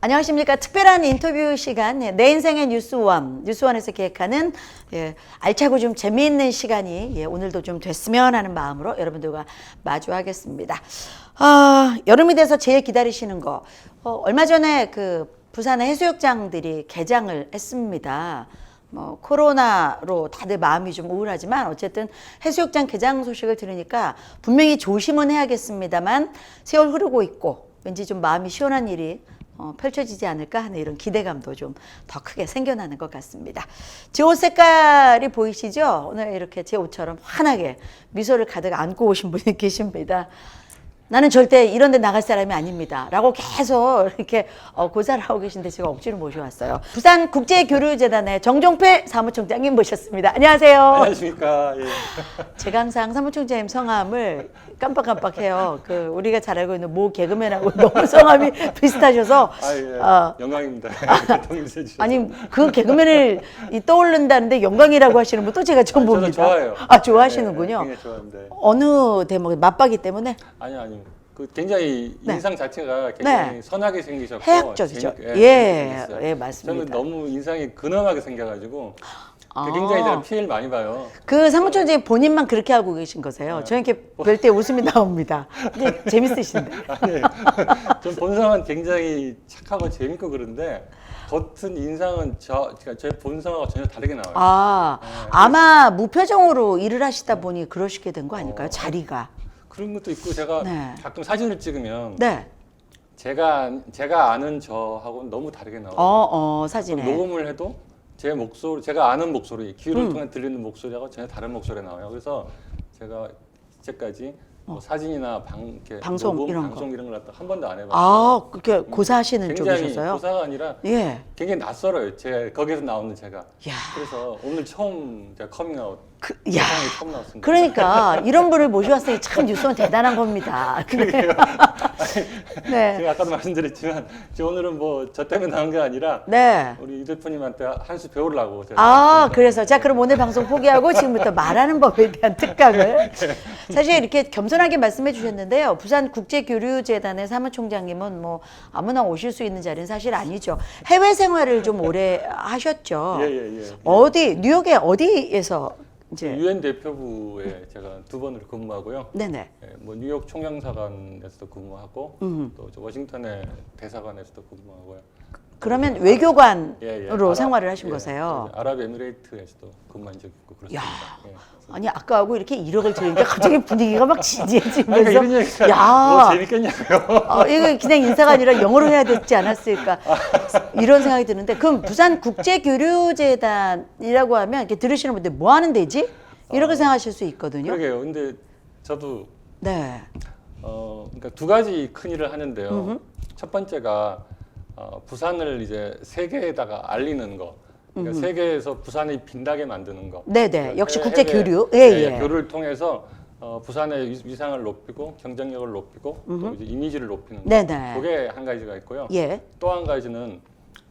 안녕하십니까. 특별한 인터뷰 시간, 내 인생의 뉴스원에서 기획하는 알차고 좀 재미있는 시간이 오늘도 좀 됐으면 하는 마음으로 여러분들과 마주하겠습니다. 여름이 돼서 제일 기다리시는 거, 얼마 전에 그 부산의 해수욕장들이 개장을 했습니다. 코로나로 다들 마음이 좀 우울하지만 어쨌든 해수욕장 개장 소식을 들으니까 분명히 조심은 해야겠습니다만 세월 흐르고 있고 왠지 좀 마음이 시원한 일이 펼쳐지지 않을까 하는 이런 기대감도 좀 더 크게 생겨나는 것 같습니다. 제 옷 색깔이 보이시죠? 오늘 이렇게 제 옷처럼 환하게 미소를 가득 안고 오신 분이 계십니다. 나는 절대 이런 데 나갈 사람이 아닙니다. 라고 계속 이렇게 고사를 하고 계신데 제가 억지로 모셔왔어요. 부산국제교류재단의 정종필 사무총장님 모셨습니다. 안녕하세요. 안녕하십니까. 예. 제가 항상 사무총장님 성함을 깜빡깜빡해요. 우리가 잘 알고 있는 모 개그맨하고 너무 성함이 비슷하셔서. 영광입니다. 동의해 주셔서. 아니, 그 개그맨을 떠오른다는데 영광이라고 하시는 분 또 제가 처음 봅니다. 저는 좋아해요. 좋아하시는군요. 굉장히 좋아합니다. 어느 대목에 맞박이 때문에? 아니요. 굉장히 네. 인상 자체가 굉장히 네. 선하게 생기셨고 해학적이죠. 재밌게 맞습니다. 저는 너무 인상이 근엄하게 생겨가지고 굉장히 제가 피해를 많이 봐요. 그 사무총장님 본인만 그렇게 하고 계신 거세요? 저는 이렇게 뵐 때 웃음이 나옵니다. 근데 재밌으신데. 전 본성은 굉장히 착하고 재밌고 그런데 겉은 인상은 제 본성하고 전혀 다르게 나와요. 아마 무표정으로 일을 하시다 보니 그러시게 된 거 아닐까요? 자리가. 그런 것도 있고 제가 가끔 사진을 찍으면 제가 아는 저하고는 너무 다르게 나와요. 사진에. 녹음을 해도 제 목소리, 제가 아는 목소리, 귀를 통해 들리는 목소리하고 전혀 다른 목소리가 나와요. 그래서 제가 이제까지 사진이나 방송 녹음, 이런 방송 이런 걸 갖다 한 번도 안 해봤어요. 그렇게 고사하시는 쪽이셨어요? 굉장히 고사가 아니라 굉장히 낯설어요. 거기서 나오는 제가. 그래서 오늘 처음 제가 커밍아웃. 세상에 처음 나왔습니다. 그러니까 이런 분을 모셔왔으니 참 뉴스는 대단한 겁니다. 그러게요. 네. 제가 아까도 말씀드렸지만 오늘은 뭐 저 때문에 나온 게 아니라 우리 이 대표님한테 한 수 배우려고 제가 그래서 자 그럼 오늘 방송 포기하고 지금부터 말하는 법에 대한 특강을 사실 이렇게 겸손하게 말씀해 주셨는데요. 부산국제교류재단의 사무총장님은 뭐 아무나 오실 수 있는 자리는 사실 아니죠. 해외 생활을 좀 오래 하셨죠. 어디 뉴욕의 어디에서 이제 유엔 대표부에 제가 2번을 근무하고요. 네네. 뭐 뉴욕 총영사관에서도 근무하고 또 워싱턴의 대사관에서도 근무하고요. 그러면 외교관으로 생활을 하신 거세요. 아랍에미레이트에서도 근무한 적이 있고 그렇습니다. 아니 아까하고 이렇게 1억을 들으니까 갑자기 분위기가 막 진지해지면서 이런 얘기가 뭐 재밌겠냐고요. 이거 그냥 인사가 아니라 영어로 해야 되지 않았을까 이런 생각이 드는데 그럼 부산국제교류재단이라고 하면 이렇게 들으시는 분들 뭐 하는 데지? 이렇게 생각하실 수 있거든요. 그러게요. 근데 저도 그러니까 2가지 큰 일을 하는데요. 첫 번째가 부산을 이제 세계에다가 알리는 거. 그러니까 세계에서 부산이 빛나게 만드는 거. 네네. 역시 국제 교류. 교류를 통해서 부산의 위상을 높이고 경쟁력을 높이고 또 이제 이미지를 높이는 거. 그게 한 가지가 있고요. 또 한 가지는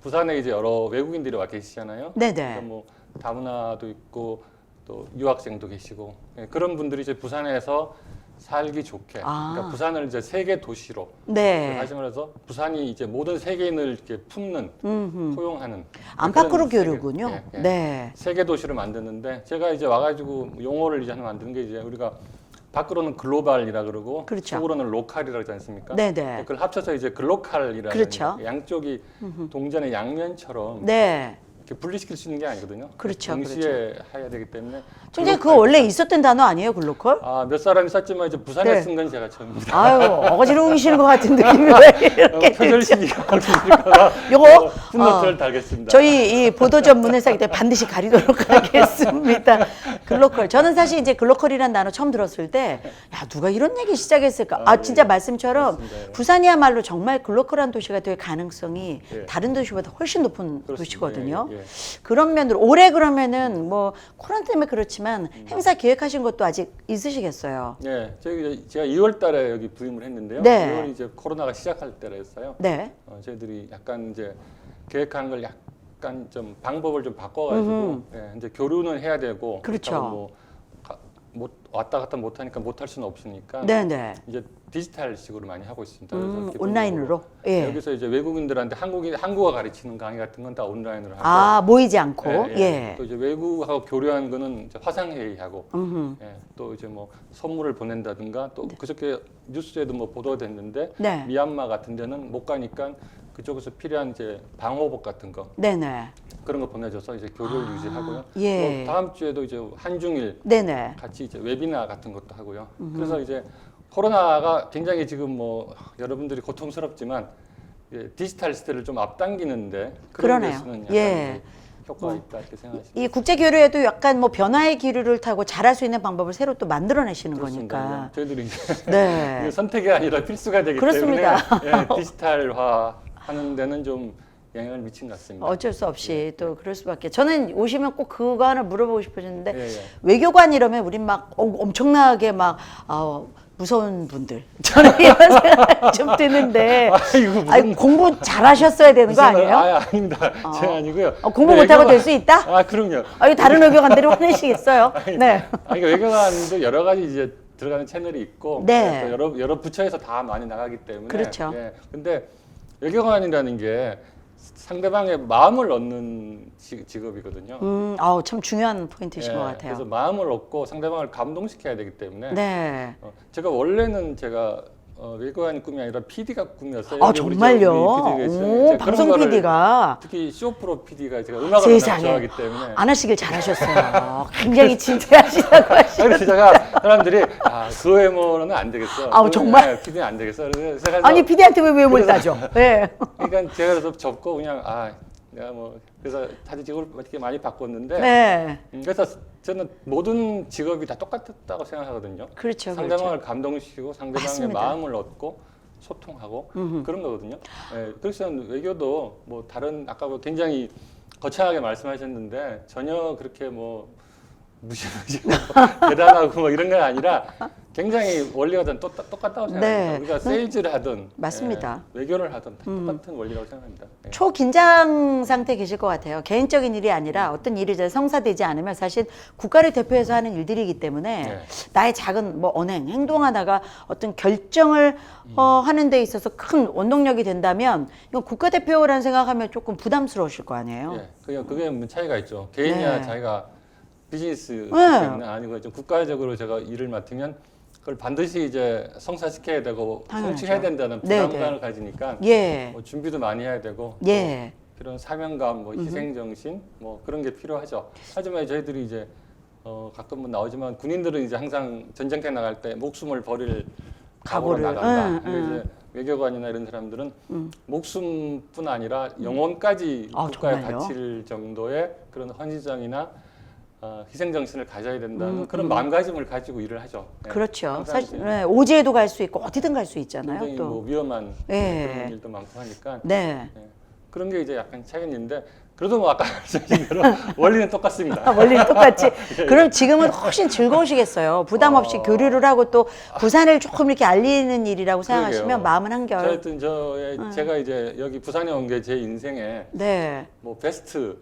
부산에 이제 여러 외국인들이 와 계시잖아요. 그래서 뭐 다문화도 있고 또 유학생도 계시고 그런 분들이 이제 부산에서 살기 좋게. 그러니까 부산을 이제 세계 도시로. 다시 말해서 부산이 이제 모든 세계인을 이렇게 품는, 포용하는. 안팎으로 교류군요. 세계 도시를 만드는데 제가 이제 와가지고 용어를 이제 하나 만드는 게 이제 우리가 밖으로는 글로벌이라 그러고 속으로는 로컬이라 그러지 않습니까? 그걸 합쳐서 이제 글로컬이라는 양쪽이 동전의 양면처럼. 이렇게 분리시킬 수 있는 게 아니거든요. 동시에 해야 되기 때문에. 근데 그거 원래 있었던 단어 아니에요, 글로컬? 몇 사람이 썼지만 이제 부산에 쓴 건 제가 처음입니다. 어거지러우시는 것 같은 느낌이 왜 이렇게 표절시비가 걸리니까 요거 풋노트를 달겠습니다. 저희 이 보도 전문 회사이기 때문에 반드시 가리도록 하겠습니다. 글로컬. 저는 사실 이제 글로컬이라는 단어 처음 들었을 때 누가 이런 얘기 시작했을까? 진짜 말씀처럼 부산이야말로 정말 글로컬한 도시가 될 가능성이 다른 도시보다 훨씬 높은 도시거든요. 그런 면으로 올해 그러면은 뭐 코로나 때문에 그렇지만 행사 기획하신 것도 아직 있으시겠어요? 제가 2월 달에 여기 부임을 했는데요. 2월 이제 코로나가 시작할 때였어요. 저희들이 약간 이제 계획하는 걸 약간 좀 방법을 좀 바꿔가지고 이제 교류는 해야 되고 뭐 왔다 갔다 못 하니까 못 할 수는 없으니까 이제 디지털식으로 많이 하고 있습니다. 그래서 기본적으로 온라인으로. 예. 여기서 이제 외국인들한테 한국어 가르치는 강의 같은 건 다 온라인으로 하고. 아, 모이지 않고. 예, 예. 예. 또 이제 외국하고 교류하는 거는 이제 화상 회의하고. 예. 또 이제 뭐 선물을 보낸다든가 또 그저께 뉴스에도 뭐 보도됐는데 네. 미얀마 같은 데는 못 가니까 그쪽에서 필요한 이제 방호복 같은 거 네네. 그런 거 보내줘서 이제 교류를 유지하고요. 예. 또 다음 주에도 이제 한중일 네네. 같이 이제 웨비나 같은 것도 하고요. 그래서 이제 코로나가 굉장히 지금 뭐 여러분들이 고통스럽지만 디지털 시대를 좀 앞당기는데 그런 그러네요. 데서는 약간 예. 효과가 있다 이렇게 생각하십니다. 이 국제 교류에도 약간 뭐 변화의 기류를 타고 잘할 수 있는 방법을 새로 또 만들어내시는 거니까. 저희들이 이제 네. 이게 선택이 아니라 필수가 되기 그렇습니다. 때문에 디지털화 하는 데는 좀 영향을 미친 것 같습니다. 어쩔 수 없이 또 그럴 수밖에. 저는 오시면 꼭 그거 하나 물어보고 싶어졌는데 예, 예. 외교관 이러면 우린 막 엄청나게 막 무서운 분들. 저는 이런 생각이 좀 드는데 아니, 공부 잘하셨어야 되는 거 아니에요? 아닙니다. 제가 아니고요. 공부 못하고 될 수 있다? 그럼요. 아니, 다른 외교관들이 화내시겠어요? 네. 아니, 외교관도 여러 가지 이제 들어가는 채널이 있고 네. 또 여러 부처에서 다 많이 나가기 때문에. 그렇죠. 예. 근데 외교관이라는 게 상대방의 마음을 얻는 직업이거든요. 참 중요한 포인트신 것 같아요. 그래서 마음을 얻고 상대방을 감동시켜야 되기 때문에. 네. 제가 원래는 외교관이 꿈이 아니라 PD가 꿈이었어요. 정말요? 오, 방송 PD가. 특히 쇼프로 PD가 제가 음악을 세상에. 좋아하기 때문에. 안 하시길 잘하셨어요. 굉장히 진지하시다고 하시고. 그래서 제가 사람들이 그 외모는 안 되겠어. 정말? PD는 안 되겠어. 그래서 아니, PD한테 왜 외모를 따져? 네. 그러니까 제가 그래서 접고 그냥 내가 뭐 그래서 다들 직업을 이렇게 많이 바꿨는데. 네. 그래서 저는 모든 직업이 다 똑같았다고 생각하거든요. 그렇죠. 상대방을 감동시키고 상대방의 맞습니다. 마음을 얻고 소통하고 그런 거거든요. 그래서 외교도 뭐 다른 아까 뭐 굉장히 거창하게 말씀하셨는데 전혀 그렇게 뭐 무시무시하고 대단하고 뭐 이런 건 아니라 굉장히 원리가 다 똑같다고 생각합니다. 네. 우리가 세일즈를 하든 맞습니다. 외교를 하든 다 똑같은 원리라고 생각합니다. 초긴장 상태 계실 것 같아요. 개인적인 일이 아니라 어떤 일이 잘 성사되지 않으면 사실 국가를 대표해서 하는 일들이기 때문에 나의 작은 뭐 언행, 행동 하나가 어떤 결정을 하는 데 있어서 큰 원동력이 된다면 이건 국가대표라는 생각하면 조금 부담스러우실 거 아니에요. 그게 차이가 있죠. 개인이야 자기가 비즈니스 때문에 아니고 좀 국가적으로 제가 일을 맡으면 그걸 반드시 이제 성사시켜야 되고 당연하죠. 성취해야 된다는 부담감을 가지니까 뭐 준비도 많이 해야 되고 그런 사명감, 뭐 희생 정신, 뭐 그런 게 필요하죠. 하지만 저희들이 이제 가끔은 나오지만 군인들은 이제 항상 전쟁터에 나갈 때 목숨을 버릴 각오로 나간다. 근데 이제 외교관이나 이런 사람들은 목숨뿐 아니라 영혼까지 국가에 정말요? 바칠 정도의 그런 헌신정이나 희생 정신을 가져야 된다는 그런 마음가짐을 가지고 일을 하죠. 그렇죠. 사실 오지에도 갈 수 있고 어디든 갈 수 있잖아요. 굉장히 또. 뭐 위험한 그런 일도 많고 하니까 그런 게 이제 약간 차이는 있는데 그래도 뭐 아까 말씀하신 대로 원리는 똑같습니다. 원리는 똑같지. 그럼 지금은 훨씬 즐거우시겠어요. 부담 없이 교류를 하고 또 부산을 조금 이렇게 알리는 일이라고 생각하시면 그러게요. 마음은 한결. 하여튼 제가 이제 여기 부산에 온 게 제 인생에 뭐 베스트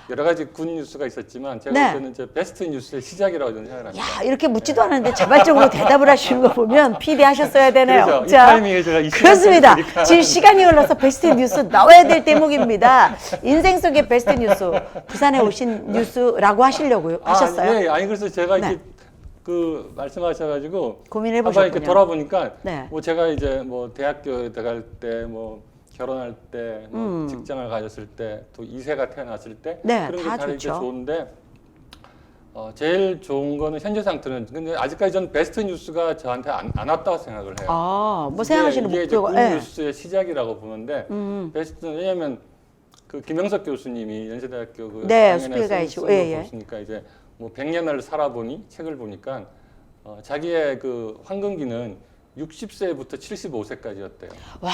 여러 가지 군 뉴스가 있었지만 제가 볼 때는 이제 베스트 뉴스의 시작이라고 저는 생각을 합니다. 야, 이렇게 묻지도 않았는데 자발적으로 대답을 하시는 거 보면 PD 하셨어야 되네요. 그렇죠. 이 타이밍에 제가 이 그렇습니다. 시간이 지금 시간이 흘러서 베스트 뉴스 나와야 될 대목입니다. 인생 속의 베스트 뉴스, 부산에 오신 뉴스라고 하시려고 하셨어요? 아니 그래서 제가 이렇게 그 말씀하셔가지고 고민해 한번 보셨군요. 이렇게 돌아보니까 네. 뭐 제가 이제 뭐 대학교 들어갈 때 뭐 결혼할 때, 뭐 직장을 가졌을 때, 또 2세가 태어났을 때 그런 게 다 이렇게 좋은데 제일 좋은 거는 현재 상태는 근데 아직까지 저는 베스트 뉴스가 저한테 안 왔다고 생각을 해요. 뭐 생각하시는 이게 목표가 군 뉴스의 시작이라고 보는데 베스트는 왜냐하면 그 김영석 교수님이 연세대학교 그 수필가이시고 보시니까 이제 뭐 100년을 살아보니 책을 보니까 자기의 그 황금기는 60세부터 75세까지였대요. 와.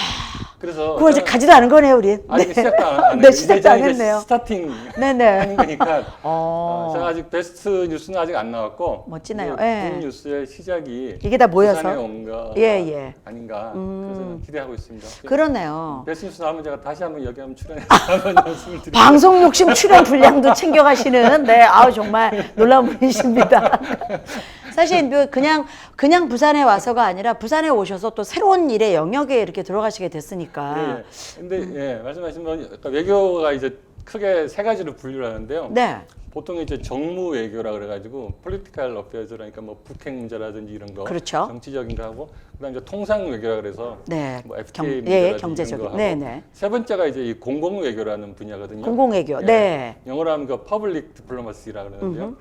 그래서 그거 아직 가지도 않은 거네요, 우리. 아직 시작도 안 했어요. 시작도 안 했네요. 스타팅 하는 거니까. 제가 아직 베스트 뉴스는 아직 안 나왔고. 멋지네요. 군 뉴스의 시작이 이게 다 모여서 부산에 온가 아닌가. 그래서 기대하고 있습니다. 그러네요. 베스트 뉴스 나오면 제가 다시 한번 여기 한번 출연해서 한번 말씀을 드릴게요. 방송 욕심 출연 분량도 챙겨가시는 정말 놀라운 분이십니다. 사실 뭐 그냥 부산에 와서가 아니라 부산에 오셔서 또 새로운 일의 영역에 이렇게 들어가시게 됐으니까. 예, 예. 근데 예, 말씀하신 건 그러니까 외교가 이제 크게 세 가지로 분류를 하는데요. 네. 보통 이제 정무 외교라 그래가지고 political affairs라니까 뭐 북핵 문제라든지 이런 거, 그렇죠. 정치적인 거 하고, 그다음 이제 통상 외교라 그래서 네. 뭐 FTA 예, 문제라든지 경제적인. 이런 거 하고, 네네. 세 번째가 이제 이 공공 외교라는 분야거든요. 공공 외교. 예, 네. 영어로 하면 그 public diplomacy라 그러는데요.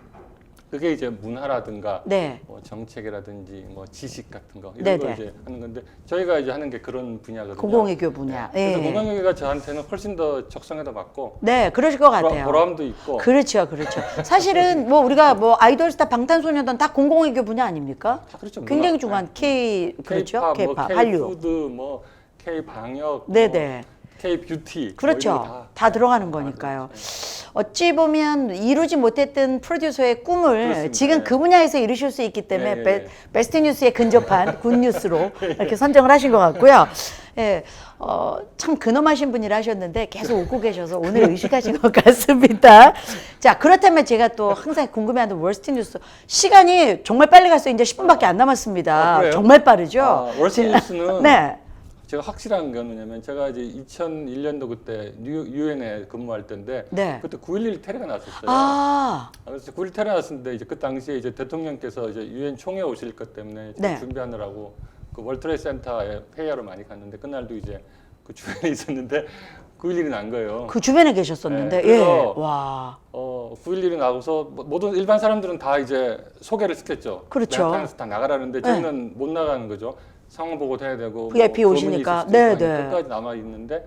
그게 이제 문화라든가 네. 뭐 정책이라든지 뭐 지식 같은 거 이런 네네. 걸 이제 하는 건데 저희가 이제 하는 게 그런 분야거든요. 공공외교 분야. 그래서 예. 공공외교가 저한테는 훨씬 더 적성에도 맞고 네, 그러실 것 같아요. 보람도 있고. 그렇죠, 그렇죠. 사실은 뭐 우리가 뭐 아이돌스타 방탄소년단 다 공공외교 분야 아닙니까? 다 그렇죠. 굉장히 문화. 중요한 K 그렇죠, K-pop, K-팝, 뭐 한류. K-푸드, 뭐 K-방역, 네네. 뭐 K-뷰티. 그렇죠. 뭐 이런 거 다 들어가는 다 거니까요. 들어가죠. 어찌 보면 이루지 못했던 프로듀서의 꿈을 그렇습니다. 지금 예. 그 분야에서 이루실 수 있기 때문에 예, 예, 예. 베스트 뉴스에 근접한 굿뉴스로 이렇게 선정을 하신 것 같고요. 예, 참 근엄하신 분이라 하셨는데 계속 웃고 계셔서 오늘 의식하신 것 같습니다. 자, 그렇다면 제가 또 항상 궁금해하는 월스트 뉴스 시간이 정말 빨리 갔어요. 이제 10분밖에 안 남았습니다. 그래요? 정말 빠르죠? 월스트 뉴스는 네. 제가 확실한 건 뭐냐면 제가 이제 2001년도 그때 유엔에 근무할 때인데 네. 그때 9.11 테러가 났었어요. 아, 그래서 9.11 테러 났었는데 이제 그 당시에 이제 대통령께서 이제 유엔 총회 오실 것 때문에 네. 준비하느라고 그 월트레이드 센터에 회의하러 많이 갔는데 그날도 이제 그 주변에 있었는데 9.11이 난 거예요. 그 주변에 계셨었는데, 네, 예. 그래서 와. 9.11이 나고서 모든 일반 사람들은 다 이제 소개를 시켰죠. 그렇죠. 맨하탄에서 다 나가라는데 저희는 못 나가는 거죠. 상황 보고도 해야 되고 VIP 뭐 오시니까. 교문이 있을 수도 네, 있고 네. 끝까지 남아 있는데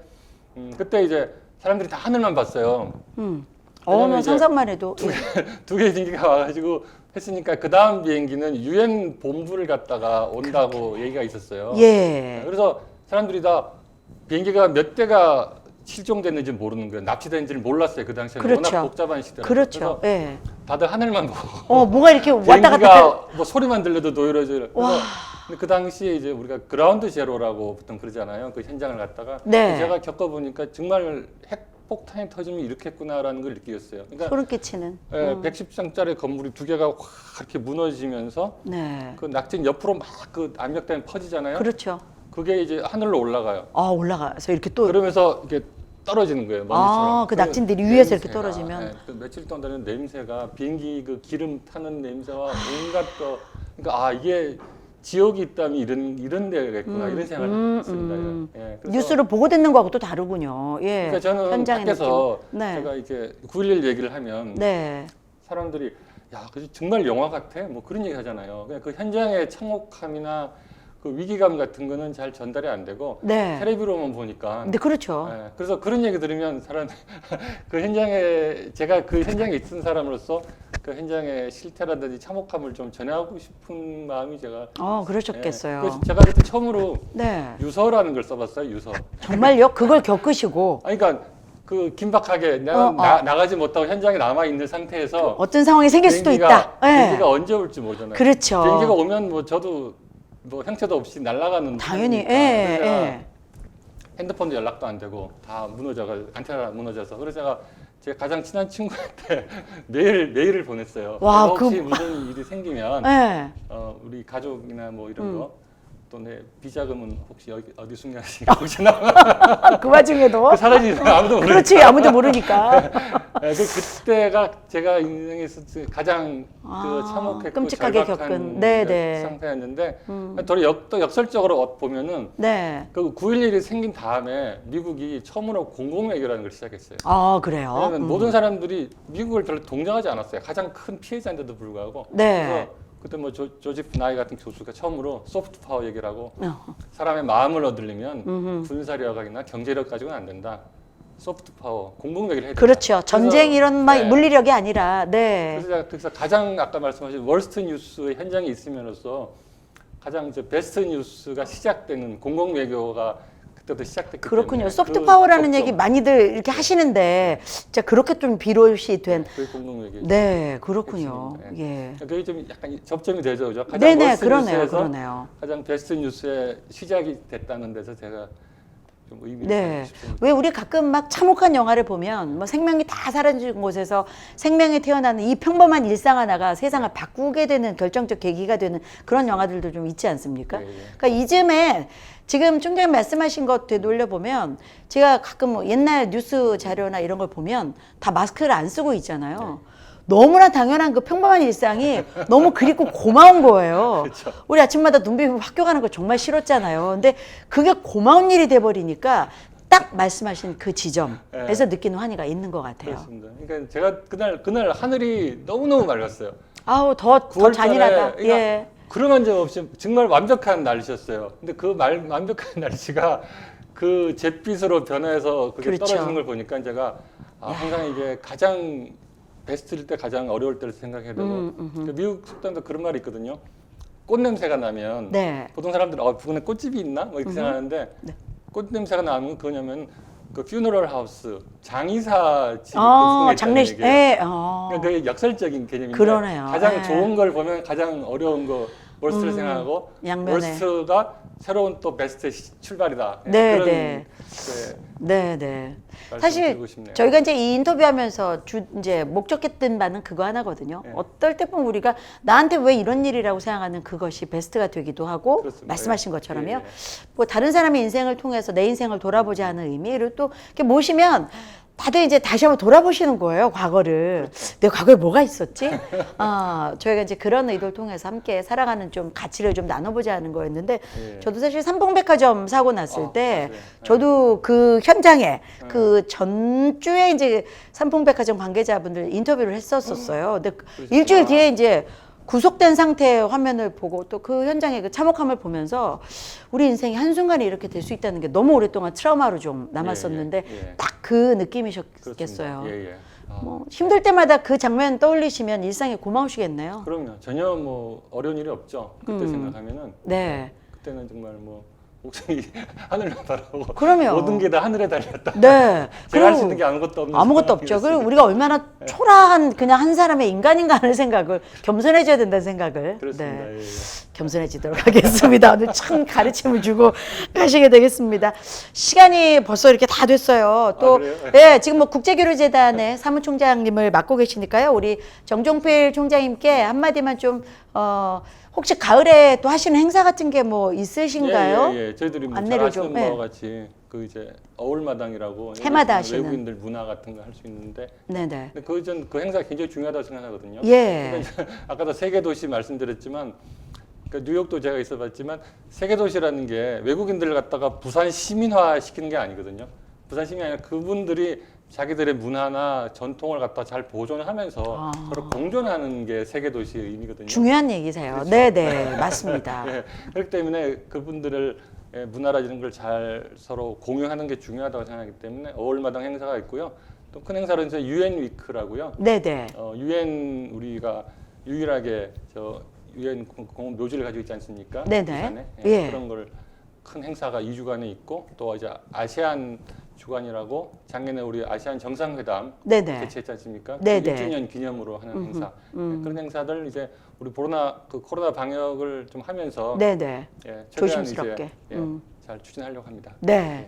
그때 이제 사람들이 다 하늘만 봤어요. 난 왜냐면 이제 상상만 해도. 두 개의 비행기가 와가지고 했으니까 그 다음 비행기는 유엔 본부를 갔다가 온다고 얘기가 있었어요. 예. 그래서 사람들이 다 비행기가 몇 대가 실종됐는지 모르는 거예요. 납치된지를 몰랐어요. 그 당시에는 그렇죠. 워낙 복잡한 시대라서. 그렇죠. 그래서 예. 다들 하늘만 보고 뭐가 이렇게 왔다 갔다. 비행기가 뭐 소리만 들려도 노이로져. 그래서 근데 그 당시에 이제 우리가 그라운드 제로라고 보통 그러잖아요. 그 현장을 갔다가 네. 제가 겪어보니까 정말 핵폭탄이 터지면 이렇겠구나라는 걸 느꼈어요. 그러니까 소름 끼치는. 110층짜리 건물이 두 개가 확 이렇게 무너지면서 네. 그 낙진 옆으로 막 그 압력대면 퍼지잖아요. 그렇죠. 그게 이제 하늘로 올라가요. 올라가서 이렇게 또. 그러면서 이렇게 떨어지는 거예요. 먼지처럼. 그 낙진들이 위에서 이렇게 냄새가, 떨어지면. 그 며칠 동안 냄새가 비행기 그 기름 타는 냄새와 온갖 거. 그러니까 이게 지역이 있다면 이런 데가겠구나 이런 생각을 했습니다. 예, 그래서 뉴스를 보고 듣는 거하고 또 다르군요. 예. 그러니까 저는 현장의 밖에서 느낌. 네. 제가 이렇게 9.11 얘기를 하면 네. 사람들이 야, 그 정말 영화 같아. 뭐 그런 얘기 하잖아요. 그냥 그 현장의 참혹함이나 그 위기감 같은 거는 잘 전달이 안 되고 네. 텔레비로만 보니까. 근데 그렇죠. 예, 그래서 그런 얘기 들으면 사람 그 현장에 제가 그 현장에 있던 사람으로서 그 현장의 실태라든지 참혹함을 좀 전하고 싶은 마음이 제가. 그러셨겠어요. 그래서 제가 그때 처음으로 네. 유서라는 걸 써봤어요. 유서. 정말요? 그걸 겪으시고 그러니까 그 긴박하게 내가 나가지 못하고 현장에 남아 있는 상태에서 어떤 상황이 생길 수도 있다. 예. 비행기가 언제 올지 모르잖아요. 그렇죠. 비행기가 오면 뭐 저도 뭐 형체도 없이 날아가는 당연히. 상황이니까. 예. 그래서 예. 핸드폰도 연락도 안 되고 다 무너져가 안테나 무너져서 그래서 제가 제 가장 친한 친구한테 메일을 보냈어요. 와, 혹시 무슨 일이 생기면 예. 우리 가족이나 뭐 이런 거 또 내 비자금은 혹시 어디 숨겨놨으니까 혹시 나 그 와중에도. 그 사라지면 아무도 모르니까. 그렇지. 아무도 모르니까. 그때가 제가 인생에서 가장 그 참혹했고 끔찍하게 절박한 겪은. 네네. 상태였는데 또 역설적으로 보면은 네. 그 9.11이 생긴 다음에 미국이 처음으로 공공외교라는 걸 시작했어요. 그래요. 왜냐하면 모든 사람들이 미국을 별로 동정하지 않았어요. 가장 큰 피해자인데도 불구하고. 네. 그래서 그때 뭐 조지프 나이 같은 교수가 처음으로 소프트 파워 얘기를 하고 사람의 마음을 얻으려면 군사력이나 경제력 가지고는 안 된다. 소프트 파워, 공공외교를 해야 된다. 그렇죠. 전쟁 이런 막 네. 물리력이 아니라. 네. 그래서 가장 아까 말씀하신 월스트 뉴스의 현장에 있으면서 가장 이제 베스트 뉴스가 시작되는 공공외교가 그때부터 시작됐기 그렇군요. 때문에 소프트 그 파워라는 접점, 얘기 많이들 이렇게 하시는데 진짜 그렇게 좀 비롯이 된. 그게 공공외교. 네, 그렇군요. 핵심입니다. 예. 그게 좀 약간 접점이 되죠, 그죠? 가장 네네, 월스트 그러네요, 뉴스에서 그러네요. 가장 베스트 뉴스의 시작이 됐다는 데서 제가 좀 의미를 네. 싶습니다. 왜 우리 가끔 막 참혹한 영화를 보면 뭐 생명이 다 사라진 곳에서 생명이 태어나는 이 평범한 일상 하나가 세상을 바꾸게 되는 결정적 계기가 되는 그런 영화들도 좀 있지 않습니까? 예, 예. 그러니까 이쯤에 지금 총장님 말씀하신 것 되돌려 보면 제가 가끔 뭐 옛날 뉴스 자료나 이런 걸 보면 다 마스크를 안 쓰고 있잖아요. 너무나 당연한 그 평범한 일상이 너무 그립고 고마운 거예요. 그렇죠. 우리 아침마다 눈 비비고 학교 가는 거 정말 싫었잖아요. 근데 그게 고마운 일이 돼버리니까 딱 말씀하신 그 지점에서 느끼는 환희가 있는 것 같아요. 그렇습니다. 그러니까 제가 그날 하늘이 너무너무 맑았어요. 아우 더 9월 잔인하다. 달에 예. 그런 적 없이 정말 완벽한 날씨였어요. 근데 그 완벽한 날씨가 그 잿빛으로 변해서 그게 그렇죠. 떨어지는 걸 보니까 제가 항상 이게 가장 베스트일 때 가장 어려울 때를 생각해야 되고 그 미국 속담도 그런 말이 있거든요. 꽃 냄새가 나면 네. 보통 사람들은 부근에 꽃집이 있나 뭐 이렇게 생각하는데 꽃 냄새가 나면 그거냐면 그 퓨너럴 하우스 장의사 집이 그 부근에 있다는 장례식. 얘기예요. 예. 그러니까 그게 역설적인 개념인데 그러네요. 가장 예. 좋은 걸 보면 가장 어려운 거 월스트를 생각하고 양면에. 월스트가 새로운 또 베스트의 출발이다. 네, 그런 네. 네, 네. 사실 드리고 싶네요. 저희가 이제 이 인터뷰하면서 이제 목적했던 바는 그거 하나거든요. 네. 어떨 때 보면 우리가 나한테 왜 이런 일이라고 생각하는 그것이 베스트가 되기도 하고 그렇습니다. 말씀하신 예. 것처럼요. 예, 예. 뭐 다른 사람의 인생을 통해서 내 인생을 돌아보자 하는 의미를 또 이렇게 모시면 다들 이제 다시 한번 돌아보시는 거예요, 과거를. 내 과거에 뭐가 있었지? 저희가 이제 그런 의도를 통해서 함께 살아가는 좀 가치를 좀 나눠보자 하는 거였는데, 예. 저도 사실 삼봉백화점 사고 났을 때, 맞아요. 저도 그 현장에 그 전주에 이제 삼봉백화점 관계자분들 인터뷰를 했었어요. 근데 일주일 뒤에 이제 구속된 상태의 화면을 보고 또 그 현장의 그 참혹함을 보면서 우리 인생이 한순간에 이렇게 될 수 있다는 게 너무 오랫동안 트라우마로 좀 남았었는데 예. 딱 그 느낌이셨겠어요. 그렇습니다. 예, 예. 뭐 힘들 때마다 그 장면 떠올리시면 일상이 고마우시겠네요. 그럼요. 전혀 뭐 어려운 일이 없죠. 그때 생각하면은 네. 그때는 정말 뭐 목숨이 하늘로 바라보고 그럼요. 모든 게 다 하늘에 달렸다. 네. 제가 할 수 그리고 있는 게 아무것도 없는 아무것도 없죠. 그리고 우리가 얼마나 초라한 그냥 한 사람의 인간인가 하는 생각을 겸손해져야 된다는 생각을 그렇습니다. 네. 예, 예. 겸손해지도록 하겠습니다. 오늘 참 가르침을 주고 가시게 되겠습니다. 시간이 벌써 이렇게 다 됐어요. 또 그래요? 예, 지금 뭐 국제교류재단의 사무총장님을 맡고 계시니까요. 우리 정종필 총장님께 한마디만 좀 혹시 가을에 또 하시는 행사 같은 게 뭐 있으신가요? 예, 예, 예. 저희들이 뭐 잘 안내를 아시는 좀, 바와 예. 같이 그 이제 어울마당이라고 해마다 하시는. 외국인들 문화 같은 거 할 수 있는데 네네. 근데 그 행사가 굉장히 중요하다고 생각하거든요. 예. 그러니까 아까도 세계 도시 말씀드렸지만 그러니까 뉴욕도 제가 있어봤지만 세계 도시라는 게 외국인들을 갖다가 부산 시민화 시키는 게 아니거든요. 부산 시민이 아니라 그분들이 자기들의 문화나 전통을 갖다 잘 보존하면서 서로 공존하는 게 세계 도시의 의미거든요. 중요한 얘기세요. 그렇죠. 네네. 맞습니다. 예, 그렇기 때문에 그분들을 문화라는 걸 잘 서로 공유하는 게 중요하다고 생각하기 때문에 어울마당 행사가 있고요. 또 큰 행사는 이제 유엔 위크라고요. 네네. 유엔 우리가 유일하게 저 유엔 공원 묘지를 가지고 있지 않습니까? 네네. 부산에. 예. 그런 걸 큰 행사가 2주간에 있고 또 이제 아세안 주간이라고 작년에 우리 아세안 정상회담 네네. 개최했지 않습니까? 네네. 1주년 기념으로 하는 행사. 그런 행사들 이제 우리 코로나 방역을 좀 하면서 네네. 예, 최대한 조심스럽게. 이제 잘 추진하려고 합니다. 네.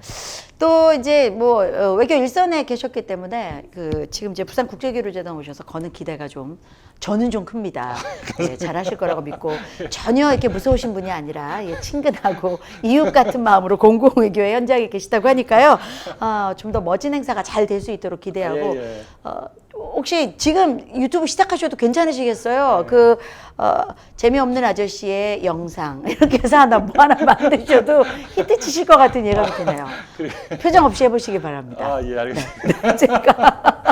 또 이제 뭐 외교 일선에 계셨기 때문에 그 지금 이제 부산 국제교류재단 오셔서 거는 기대가 좀 저는 좀 큽니다. 예, 잘하실 거라고 믿고 전혀 이렇게 무서우신 분이 아니라 예, 친근하고 이웃 같은 마음으로 공공외교의 현장에 계시다고 하니까요. 좀 더 멋진 행사가 잘 될 수 있도록 기대하고 예, 예. 혹시 지금 유튜브 시작하셔도 괜찮으시겠어요? 그 재미없는 아저씨의 영상 이렇게 해서 뭐 하나 만드셔도 히트 치실 것 같은 예감이 드네요. 표정 없이 해보시기 바랍니다. 예, 알겠습니다. 제가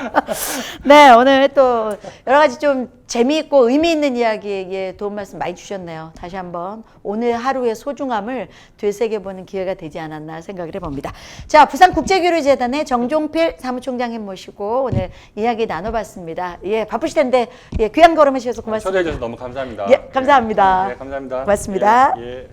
네, 오늘 또 여러 가지 좀 재미있고 의미 있는 이야기에 도움 말씀 많이 주셨네요. 다시 한번 오늘 하루의 소중함을 되새겨보는 기회가 되지 않았나 생각을 해봅니다. 자, 부산국제교류재단의 정종필 사무총장님 모시고 오늘 이야기 나눠봤습니다. 예, 바쁘실 텐데 예, 귀한 걸음 해주셔서 고맙습니다. 초대해 주셔서 너무 감사합니다. 예, 감사합니다. 예, 감사합니다. 고맙습니다. 예.